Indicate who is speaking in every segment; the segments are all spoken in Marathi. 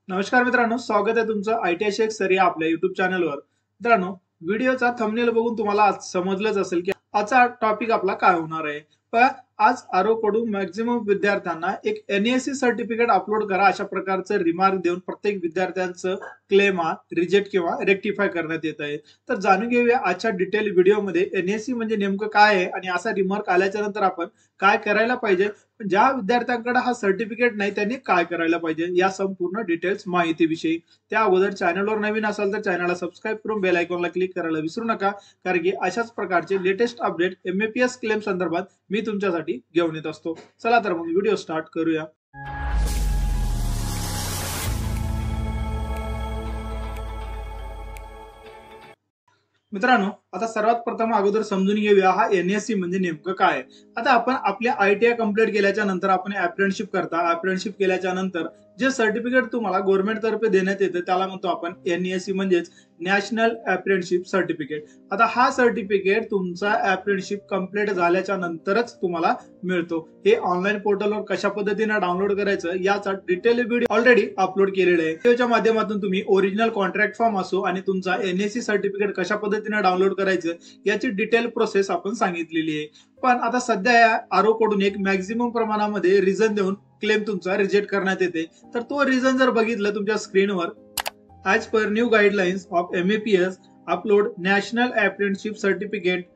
Speaker 1: नमस्कार मित्रांनो, स्वागत आहे तुमचं आयटीआय शेख सर या आपल्या युट्यूब चॅनलवर. मित्रांनो, व्हिडिओचा थंबनेल बघून तुम्हाला आज समजलंच असेल की आजचा टॉपिक आपला काय होणार आहे. पण आज आरो कडून मॅक्झिमम विद्यार्थ्यांना एक एनएससी सर्टिफिकेट अपलोड करा अशा प्रकारचं रिमार्क देऊन प्रत्येक विद्यार्थ्यांचं क्लेम हा रिजेक्ट किंवा रेक्टिफाय करण्यात येत आहे. तर जाणून घेऊया आजच्या डिटेल व्हिडिओमध्ये एनएससी म्हणजे नेमकं काय आहे आणि असा रिमार्क आल्याच्या नंतर आपण काय करायला पाहिजे, ज्या विद्यार्थ्यांकडे हा सर्टिफिकेट नाही त्यांनी काय करायला पाहिजे या संपूर्ण डिटेल्स माहितीविषयी. त्या अगोदर चॅनलवर नवीन असाल तर चॅनलला सबस्क्राईब करून बेल आयकॉनला क्लिक करायला विसरू नका, कारण की अशाच प्रकारचे लेटेस्ट अपडेट एमएपीएस क्लेम संदर्भात मी तुमच्यासाठी घेऊन येत असतो. चला तर मग व्हिडिओ स्टार्ट करूया. मित्रांनो, आता सर्वात प्रथम अगोदर समजून घेऊया हा एनएससी म्हणजे नेमकं काय आहे. आता आपण आपल्या आयटीआय कंप्लीट केल्याच्या नंतर आपण अप्रेंटिसशिप करता. अप्रेंटिसशिप केल्याच्या नंतर जे सर्टिफिकेट तुम्हाला गव्हर्नमेंट तर्फे देण्यात येतं त्याला म्हणतो आपण एनएससी म्हणजेच नॅशनल अप्रेंटिसशिप सर्टिफिकेट. आता हा सर्टिफिकेट तुमचा अप्रेंटिसशिप कंप्लीट झाल्याच्या नंतरच तुम्हाला मिळतो. हे ऑनलाईन पोर्टलवर कशा पद्धतीने डाउनलोड करायचं याचा डिटेल व्हिडिओ ऑलरेडी अपलोड केलेला आहे. व्हिडिओच्या माध्यमातून तुम्ही ओरिजिनल कॉन्ट्रॅक्ट फॉर्म असो आणि तुमचा एनएससी सर्टिफिकेट कशा पद्धतीने डाउनलोड करायचं याची डिटेल प्रोसेस आपण सांगितलेली आहे. पण आता सध्या या आरो कडून एक मॅक्झिमम प्रमाणामध्ये रिझन देऊन क्लेम तुमचा रिजेक्ट करण्यात येते. तर तो रिझन जर बघितलं तुमच्या स्क्रीनवर, as per new guidelines of MAPS upload national apprenticeship certificate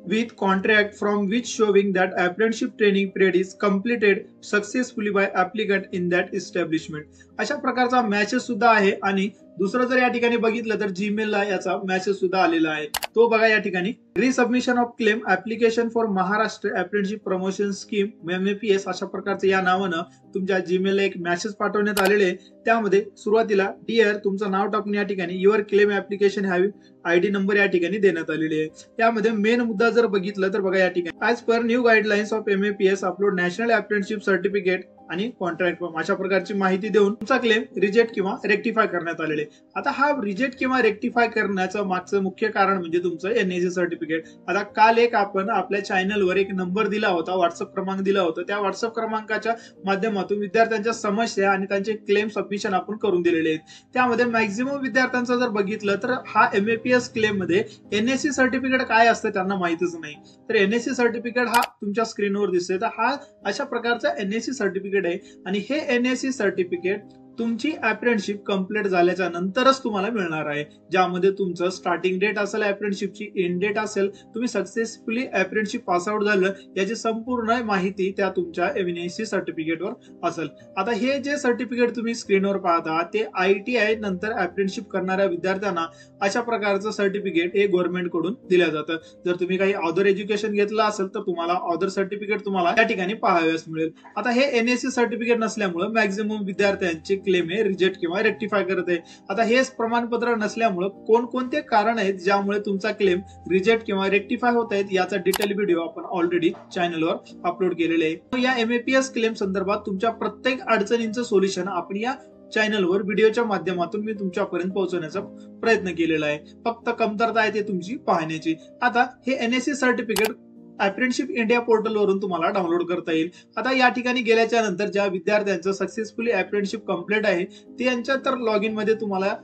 Speaker 1: with contract from which showing that apprenticeship training period is completed successfully by applicant in that establishment. अशा प्रकारचा मॅसेज सुद्धा आहे. आणि दुसरं जर या ठिकाणी बघितलं तर जीमेलला याचा मॅसेज सुद्धा आलेला आहे. तो बघा या ठिकाणी, resubmission of claim application for Maharashtra apprenticeship promotion scheme MAPS अशा प्रकारचं या नावानं तुमच्या जीमेलला एक मॅसेज पाठवण्यात आलेले आहे. त्यामध्ये सुरुवातीला डिअर तुमचं नाव टाकून या ठिकाणी your claim application have ID number या ठिकाणी देण्यात आलेले आहे. त्यामध्ये मेन मुद्दा जर बघितलं तर बघा या ठिकाणी, as per new guidelines of MAPS upload national apprenticeship certificate आणि कॉन्ट्रॅक्ट फॉर्म अशा प्रकारची माहिती देऊन तुमचा क्लेम रिजेक्ट किंवा रेक्टिफाय करण्यात आलेले. आता हा रिजेक्ट किंवा रेक्टिफाय करण्याचं मागचं मुख्य कारण म्हणजे तुमचं एनएससी सर्टिफिकेट. आता काल एक आपण आपल्या चॅनलवर एक नंबर दिला होता, व्हॉट्सअप क्रमांक दिला होता. त्या व्हॉट्सअप क्रमांकाच्या माध्यमातून विद्यार्थ्यांच्या समस्या आणि त्यांचे क्लेम सबमिशन आपण करून दिलेले आहेत. त्यामध्ये मॅक्झिमम विद्यार्थ्यांचं जर बघितलं तर हा एमएपीएस क्लेम मध्ये एनएससी सर्टिफिकेट काय असतं त्यांना माहितच नाही. तर एनएससी सर्टिफिकेट हा तुमच्या स्क्रीनवर दिसतोय, तर हा अशा प्रकारचा एनएससी सर्टिफिकेट आहे. आणि हे एनएससी सर्टिफिकेट तुमची अप्रेंटिसशिप कंप्लीट झाल्याच्या नंतरच तुम्हाला मिळणार आहे, ज्यामध्ये तुमचं स्टार्टिंग डेट असेल, अप्रेंटिसशिपची एंड डेट असेल, तुम्ही सक्सेसफुली अप्रेंटिसशिप पास आउट झालं याची संपूर्ण माहिती त्या तुमच्या एनएससी सर्टिफिकेटवर असेल. आता हे जे सर्टिफिकेट तुम्ही स्क्रीनवर पाहता ते आयटीआय नंतर अप्रेंटिसशिप करणाऱ्या विद्यार्थ्यांना अशा प्रकारचं सर्टिफिकेट हे गव्हर्नमेंट कडून दिलं जातं. जर तुम्ही काही अदर एज्युकेशन घेतलं असेल तर तुम्हाला अदर सर्टिफिकेट तुम्हाला त्या ठिकाणी पाहाव्यास मिळेल. आता हे एनएससी सर्टिफिकेट नसल्यामुळे मॅक्झिमम विद्यार्थ्यांचे क्लेम हे रिजेक्ट किंवा रेक्टिफाय करत आहे. आता हेच प्रमाणपत्र नसल्यामुळे कोणकोणते कारण आहेत ज्यामुळे तुमचा क्लेम रिजेक्ट किंवा रेक्टिफाय होत आहेत याचा डिटेल व्हिडिओ आपण ऑलरेडी चॅनलवर अपलोड केलेले आहे. या एमएपीएस क्लेम संदर्भात तुमच्या प्रत्येक अडचणींचं सोल्युशन आपण या चॅनलवर व्हिडिओच्या माध्यमातून मी तुमच्यापर्यंत पोहोचवण्याचा प्रयत्न केलेला आहे. फक्त कमतरता आहे ते तुमची पाहण्याची. आता हे NSC certificate apprenticeship India portal वरून तुम्हाला डाउनलोड करता येईल. आता या ठिकाणी गेल्याच्या नंतर ज्या विद्यार्थ्यांचं सक्सेसफुली अप्रेंटिसशिप कंप्लीट आहे त्यांच्या तर लॉग इन मध्ये तुम्हाला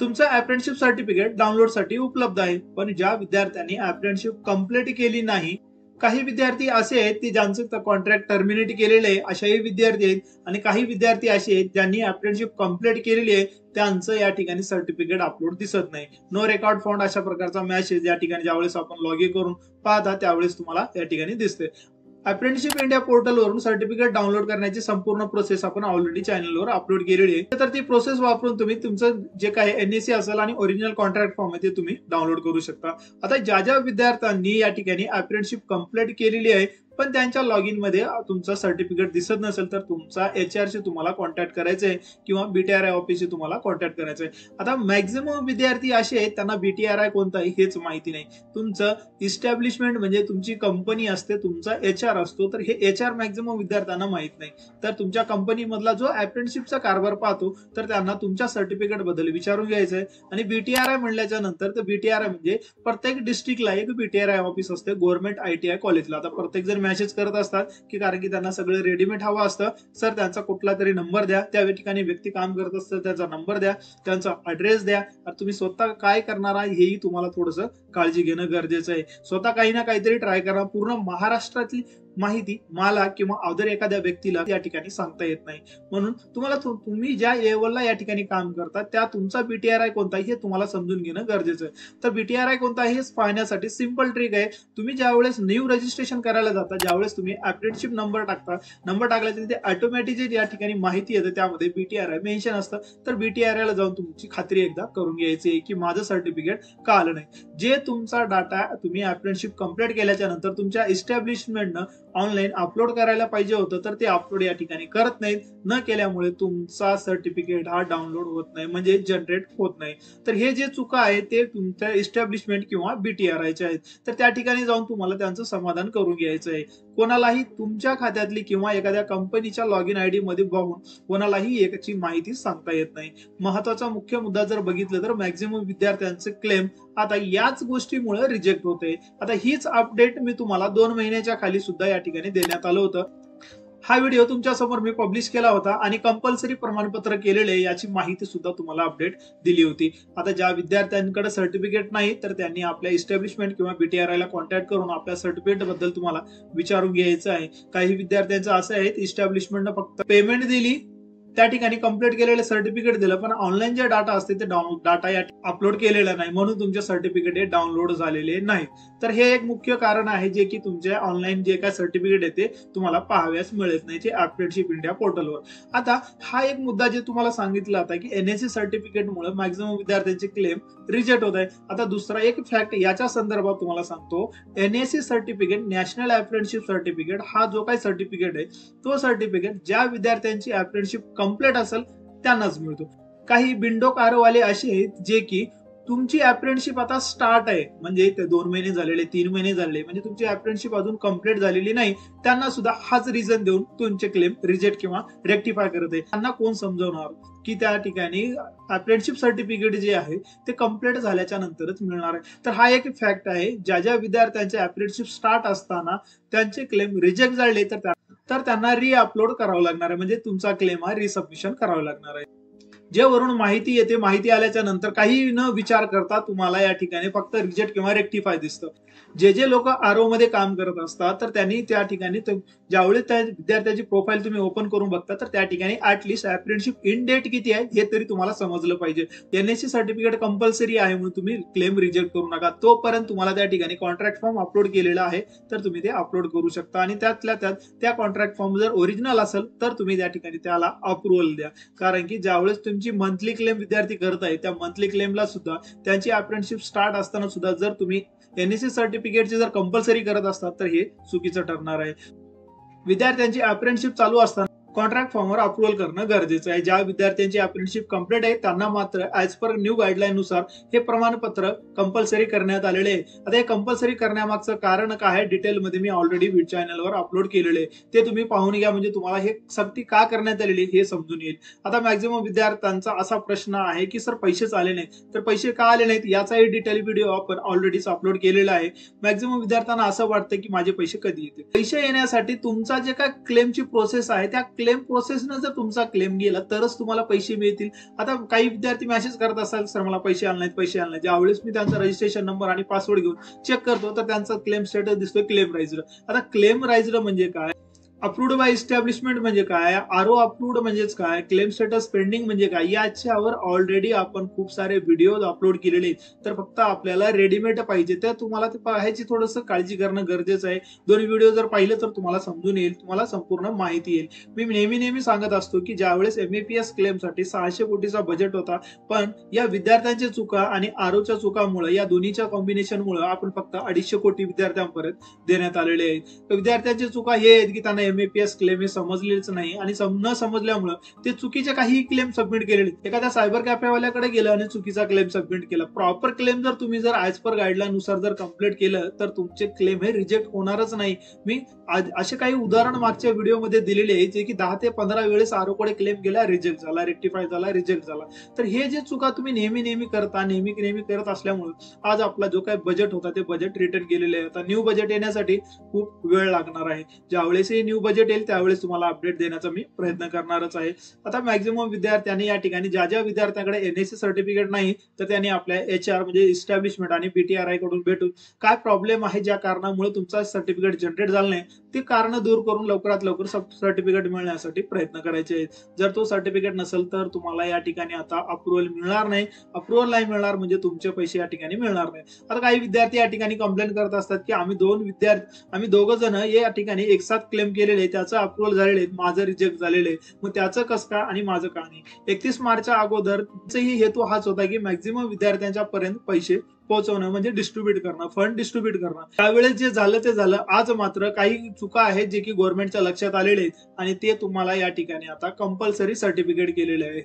Speaker 1: तुमचं अप्रेंटिसशिप सर्टिफिकेट डाउनलोड साठी उपलब्ध आहे. पण ज्या विद्यार्थ्यांनी अप्रेंटिसशिप कंप्लीट केली नाही, काही विद्यार्थी असे आहेत की ज्यांचं कॉन्ट्रॅक्ट टर्मिनेट केलेलं आहे अशाही विद्यार्थी आहेत, आणि काही विद्यार्थी असे आहेत ज्यांनी अप्रेंटिसशिप कंप्लीट केलेली आहे त्यांचं या ठिकाणी सर्टिफिकेट अपलोड दिसत नाही. नो रेकॉर्ड फाउंड अशा प्रकारचा मेसेज या ठिकाणी ज्यावेळेस आपण लॉग इन करून पाहता त्यावेळेस तुम्हाला या ठिकाणी दिसते. अप्रेंटिसशिप इंडिया पोर्टल वरून सर्टिफिकेट डाउनलोड करण्याची संपूर्ण प्रोसेस आपण ऑलरेडी चॅनलवर अपलोड केलेली आहे. तर ती प्रोसेस वापरून तुम्ही तुमचं जे काही एनएससी असेल आणि ओरिजिनल कॉन्ट्रॅक्ट फॉर्म आहे ते तुम्ही डाउनलोड करू शकता. आता ज्या विद्यार्थ्यांनी या ठिकाणी अप्रेंटिसशिप कंप्लीट केलेली आहे पण त्यांच्या लॉग इन मध्ये तुमचं सर्टिफिकेट दिसत नसेल तर तुमचा एचआर शी तुम्हाला कॉन्टॅक्ट करायचं आहे किंवा बीटीआरआय ऑफिसशी तुम्हाला कॉन्टॅक्ट करायचं आहे. आता मॅक्झिमम विद्यार्थी असे आहेत त्यांना बीटीआरआय कोणता आहे हेच माहिती नाही. तुमचं इस्टॅब्लिशमेंट म्हणजे तुमची कंपनी असते, तुमचा एचआर असतो, तर हे एचआर मॅक्झिमम विद्यार्थ्यांना माहित नाही. तर तुमच्या कंपनी मधला जो अप्रेंटिसशिपचा कारभार पाहतो तर त्यांना तुमच्या सर्टिफिकेट बद्दल विचारून घ्यायचं आहे. आणि बीटीआरआय म्हणल्याच्या नंतर तर बीटीआरआय म्हणजे प्रत्येक डिस्ट्रिक्टला एक बीटीआरआय ऑफिस असते गव्हर्नमेंट आयटीआय कॉलेजला. आता प्रत्येक जण मेसेज करत असतात की कारण की त्यांना सगळं रेडीमेड हवं असतं. सर त्यांचा कुठला तरी नंबर द्या, त्या ठिकाणी व्यक्ती काम करत असतं त्याचा नंबर द्या, त्यांचा ऍड्रेस द्या. तुम्ही स्वतः काय करणार आहे हेही तुम्हाला थोडंसं काळजी घेणं गरजेचं आहे. स्वतः काही ना काहीतरी ट्राय करा. पूर्ण महाराष्ट्रातली माहिती मला किंवा अदर एखाद्या व्यक्तीला या ठिकाणी सांगता येत नाही. म्हणून तुम्हाला तुम्ही ज्या लेवलला या ठिकाणी काम करता त्या तुमचा बीटीआरआय कोणता हे तुम्हाला समजून घेणं गरजेचं आहे. तर बीटीआरआय कोणता हे पाहण्यासाठी सिंपल ट्रिक आहे. तुम्ही ज्यावेळेस न्यू रजिस्ट्रेशन करायला जाता, ज्यावेळेस तुम्ही अप्रेंटिसशिप नंबर टाकता, नंबर टाकल्याच्या ते ऑटोमॅटिक या ठिकाणी माहिती येते त्यामध्ये बीटीआरआय मेन्शन असतं. तर बीटीआरआय ला जाऊन तुमची खात्री एकदा करून घ्यायची आहे की माझं सर्टिफिकेट का आलं नाही. जे तुमचा डाटा तुम्ही अप्रेंटिसशिप कंप्लीट केल्याच्या नंतर तुमच्या इस्टॅब्लिशमेंटनं ऑनलाईन अपलोड करायला पाहिजे होतं, तर ते अपलोड या ठिकाणी करत नाहीत. न केल्यामुळे तुमचा सर्टिफिकेट हा डाउनलोड होत नाही, म्हणजे जनरेट होत नाही. तर हे जे चुका आहेत ते तुमच्या इस्टॅब्लिशमेंट किंवा बीटीआरआयच्या आहेत. तर त्या ठिकाणी जाऊन तुम्हाला त्यांचं समाधान करून घ्यायचं आहे. कोणालाही तुमच्या खात्यातली किंवा एखाद्या कंपनीच्या लॉगिन आयडी मध्ये बघून कोणालाही याची माहिती सांगता येत नाही. महत्वाचा मुख्य मुद्दा जर बघितलं तर मॅक्झिमम विद्यार्थ्यांचे क्लेम आता याच गोष्टीमुळे रिजेक्ट होते. आता हीच अपडेट मी तुम्हाला 2 महिन्याच्या खाली सुद्धा या ठिकाणी देण्यात आलं होतं. हा व्हिडिओ तुमच्या समोर मी पब्लिश केला होता आणि कंपल्सरी प्रमाणपत्र केलेले याची माहिती सुद्धा तुम्हाला अपडेट दिली होती. आता ज्या विद्यार्थ्यांकडे सर्टिफिकेट नाही तर त्यांनी आपल्या इस्टॅब्लिशमेंट किंवा बीटीआरआय ला कॉन्टॅक्ट करून आपल्या सर्टिफिकेट बद्दल तुम्हाला विचारून घ्यायचं आहे. काही विद्यार्थ्यांचं असं आहे इस्टॅब्लिशमेंटनं फक्त पेमेंट दिली, त्या ठिकाणी कंप्लीट केलेलं सर्टिफिकेट दिलं, पण ऑनलाईन जे डाटा असते ते डाटा या अपलोड केलेला नाही, म्हणून तुमचे सर्टिफिकेट हे डाउनलोड झालेले नाही. तर हे एक मुख्य कारण आहे जे की तुमच्या ऑनलाईन जे काय सर्टिफिकेट आहे ते तुम्हाला पाहाव्यास मिळत नाही ते अप्रेंटिसशिप इंडिया पोर्टलवर. आता हा एक मुद्दा जे तुम्हाला सांगितला होता की एनएससी सर्टिफिकेटमुळे मॅक्झिमम विद्यार्थ्यांचे क्लेम रिजेक्ट होत आहे. आता दुसरा एक फॅक्ट याच्या संदर्भात तुम्हाला सांगतो. NSC certificate, national apprenticeship certificate, हा जो काही सर्टिफिकेट आहे तो सर्टिफिकेट ज्या विद्यार्थ्यांची अप्रेंटिसशिप कंप्लीट असेल त्यांनाच मिळतो. काही बिंडोक आरोवाले असे आहेत जे की तुमची अप्रेंटिसशिप आता स्टार्ट आहे, म्हणजे ते 2 महिने झालेले, 3 महिने झाले, म्हणजे तुमची अप्रेंटिसशिप अजून कंप्लीट झालेली नाही, त्यांना सुद्धा हाच रिझन देऊन तुमचे क्लेम रिजेक्ट किंवा रेक्टिफाय करत आहे. त्यांना कोण समजवणार की त्या ठिकाणी अप्रेंटिसशिप सर्टिफिकेट जे आहे ते कंप्लीट झाल्याच्या नंतरच मिळणार आहे. तर हा एक फॅक्ट आहे. ज्या ज्या विद्यार्थ्यांचे अप्रेंटिसशिप स्टार्ट असताना त्यांचे क्लेम रिजेक्ट झाले तर त्यांना री अपलोड करावं लागणार आहे, म्हणजे तुमचा क्लेम हा रिसबमिशन करावा लागणार आहे. जे वरून माहिती येते, माहिती आल्याच्या नंतर काही न विचार करता तुम्हाला या ठिकाणी फक्त रिजेक्ट किंवा रेक्टिफाय दिसतं. जे लोक आरओ मध्ये काम करत असतात तर त्यांनी त्या ठिकाणी ज्यावेळेस त्या विद्यार्थ्याची प्रोफाईल तुम्ही ओपन करून बघता तर त्या ठिकाणी ऍटलिस्ट अप्रेंटिसशिप इन डेट किती आहे हे तरी तुम्हाला समजलं पाहिजे. एनएससी सर्टिफिकेट कंपल्सरी आहे म्हणून तुम्ही क्लेम रिजेक्ट करू नका. तोपर्यंत तुम्हाला त्या ठिकाणी कॉन्ट्रॅक्ट फॉर्म अपलोड केलेला आहे तर तुम्ही ते अपलोड करू शकता आणि त्यातल्या त्यात त्या कॉन्ट्रॅक्ट फॉर्म जर ओरिजिनल असेल तर तुम्ही त्या ठिकाणी त्याला अप्रुव्हल द्या. कारण की ज्यावेळेस तुमची मंथली क्लेम विद्यार्थी करत आहे त्या मंथली क्लेमला सुद्धा त्यांची अप्रेंटिसशिप स्टार्ट असताना सुद्धा जर तुम्ही एनएससी सर्टिफिकेटची जर कंपल्सरी करत असतात तर हे चुकीचं ठरणार आहे. विद्यार्थ्यांची अप्रेंटिसशिप चालू असताना कॉन्ट्रॅक्ट फॉर्मवर अप्रुव्हल करणं गरजेचं आहे. ज्या विद्यार्थ्यांची अप्रेंटिसशिप कंप्लीट आहे त्यांना मात्र ऍज पर न्यू गाईडलाईन नुसार हे प्रमाणपत्र कंपल्सरी करण्यात आलेले आहे. आता हे कंपल्सरी करण्यामागचं कारण काय आहे डिटेलमध्ये मी ऑलरेडी विड चॅनलवर अपलोड केलेले आहे, ते तुम्ही पाहून घ्या, म्हणजे तुम्हाला हे सक्ती का करण्यात आलेली हे समजून येईल. आता मॅक्झिमम विद्यार्थ्यांचा असा प्रश्न आहे की सर पैसेच आले नाहीत, तर पैसे का आले नाहीत याचाही डिटेल व्हिडिओ आपण ऑलरेडीच अपलोड केलेला आहे. मॅक्झिमम विद्यार्थ्यांना असं वाटतं की माझे पैसे कधी येतील. पैसे येण्यासाठी तुमचा जे काय क्लेमची प्रोसेस आहे त्या क्लेम प्रोसेसनं जर तुमचा क्लेम गेला तरच तुम्हाला पैसे मिळतील. आता काही विद्यार्थी मेसेज करत असाल सर मला पैसे आले नाहीत, पैसे आले नाहीत. ज्यावेळेस मी त्यांचा रजिस्ट्रेशन नंबर आणि पासवर्ड घेऊन चेक करतो तर त्यांचा क्लेम स्टेटस दिसतोय क्लेम राइज्ड. आता क्लेम राइज्ड म्हणजे काय, अप्रूव्ड बाय इस्टॅब्लिशमेंट म्हणजे काय, आरओ अप्रूव्ड म्हणजेच काय, क्लेम स्टेटस पेंडिंग म्हणजे काय, याच्यावर ऑलरेडी आपण खूप सारे व्हिडिओ अपलोड केलेले आहेत. तर फक्त आपल्याला रेडीमेड पाहिजे तर तुम्हाला ते पाहायची थोडंसं काळजी करणं गरजेचं आहे. दोन्ही व्हिडिओ जर पाहिलं तर तुम्हाला समजून येईल, तुम्हाला संपूर्ण माहिती येईल. मी नेहमी सांगत असतो की ज्यावेळेस एमएपीएस क्लेमसाठी 600 कोटीचा बजेट होता, पण या विद्यार्थ्यांच्या चुका आणि आरओच्या चुकामुळे या दोन्हीच्या कॉम्बिनेशनमुळे आपण फक्त 250 कोटी विद्यार्थ्यांपर्यंत देण्यात आलेले आहेत. विद्यार्थ्यांची चुका हे आहेत की त्यांना एमएपीएस क्लेम हे समजलेच नाही आणि न समजल्यामुळे ते चुकीचे काही क्लेम सबमिट केलेले. एखाद्या सायबर कॅफेवाल्याकडे गेलं आणि चुकीचा क्लेम सबमिट केला. प्रॉपर क्लेम जर ऍज पर गाईडलाईन नुसार जर कंप्लीट केलं तर तुमचे क्लेम हे रिजेक्ट होणारच नाही. मी असे काही उदाहरण मागच्या व्हिडिओमध्ये दिलेले आहे जे की 10 ते 15 वेळेस आरोकडे क्लेम केला, रिजेक्ट झाला, रेक्टिफाय झाला, रिजेक्ट झाला. तर हे जे चुका तुम्ही नेहमी करत असल्यामुळे आज आपला जो काही बजेट होता ते बजेट रिटर्न केलेले आहे. आता न्यू बजेट येण्यासाठी खूप वेळ लागणार आहे. ज्यावेळेस हे न्यू बजेट येईल त्यावेळेस तुम्हाला अपडेट देण्याचा मी प्रयत्न करणारच आहे. आता मॅक्झिमम विद्यार्थ्यांनी या ठिकाणी ज्या विद्यार्थ्यांकडे एनएससी सर्टिफिकेट नाही तर त्यांनी आपल्या HR म्हणजे इस्टॅब्लिशमेंट आणि BTRI कडून भेटून काय प्रॉब्लेम आहे ज्या कारणामुळे तुमचा सर्टिफिकेट जनरेट झालं नाही ते कारण दूर करून लवकरात लवकर सर्टिफिकेट मिळण्यासाठी प्रयत्न करायचे आहेत. जर तो सर्टिफिकेट नसेल तर तुम्हाला या ठिकाणी आता अप्रुव्हल मिळणार नाही. अप्रुव्हल नाही मिळणार म्हणजे तुमचे पैसे या ठिकाणी मिळणार नाही. आता काही विद्यार्थी या ठिकाणी कंप्लेंट करत असतात की आम्ही दोघं जण या ठिकाणी एक साथ क्लेम केलेले, त्याचं अप्रुव्हल झालेले आहे, माझं रिजेक्ट झालेलं आहे, मग त्याचं कसं काय आणि माझं का नाही. 31 मार्चच्या अगोदर हेतू हाच होता की मॅक्झिमम विद्यार्थ्यांच्या पर्यंत पैसे पोहोचवणं म्हणजे डिस्ट्रीब्यूट करणं, फंड डिस्ट्रीब्यूट करणं. त्यावेळेस जे झालं ते झालं. आज मात्र काही चुका आहेत जे की गव्हर्नमेंटच्या लक्षात आलेले आहेत आणि ते तुम्हाला या ठिकाणी आता कंपल्सरी सर्टिफिकेट केलेले आहे.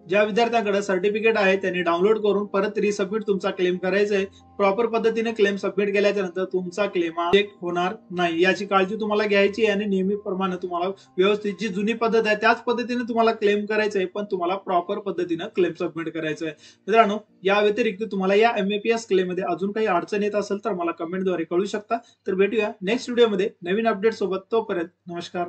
Speaker 1: ज्या विद्यार्थ्यांकडे सर्टिफिकेट आहे त्यांनी डाउनलोड करून परत रिसबमिट तुमचा क्लेम करायचा आहे. प्रॉपर पद्धतीने क्लेम सबमिट केल्याच्या नंतर तुमचा क्लेम रिजेक्ट होणार नाही याची काळजी तुम्हाला घ्यायची आहे आणि नेहमीप्रमाणे तुम्हाला व्यवस्थित जी जुनी पद्धत आहे त्याच पद्धतीने तुम्हाला क्लेम करायचं आहे, पण तुम्हाला प्रॉपर पद्धतीने क्लेम सबमिट करायचं आहे. मित्रांनो, या व्यतिरिक्त तुम्हाला या एमएपीएस क्लेम मध्ये अजून काही अडचण येत असेल तर मला कमेंटद्वारे कळू शकता. तर भेटूया नेक्स्ट व्हिडिओमध्ये नवीन अपडेट सोबत. तोपर्यंत नमस्कार.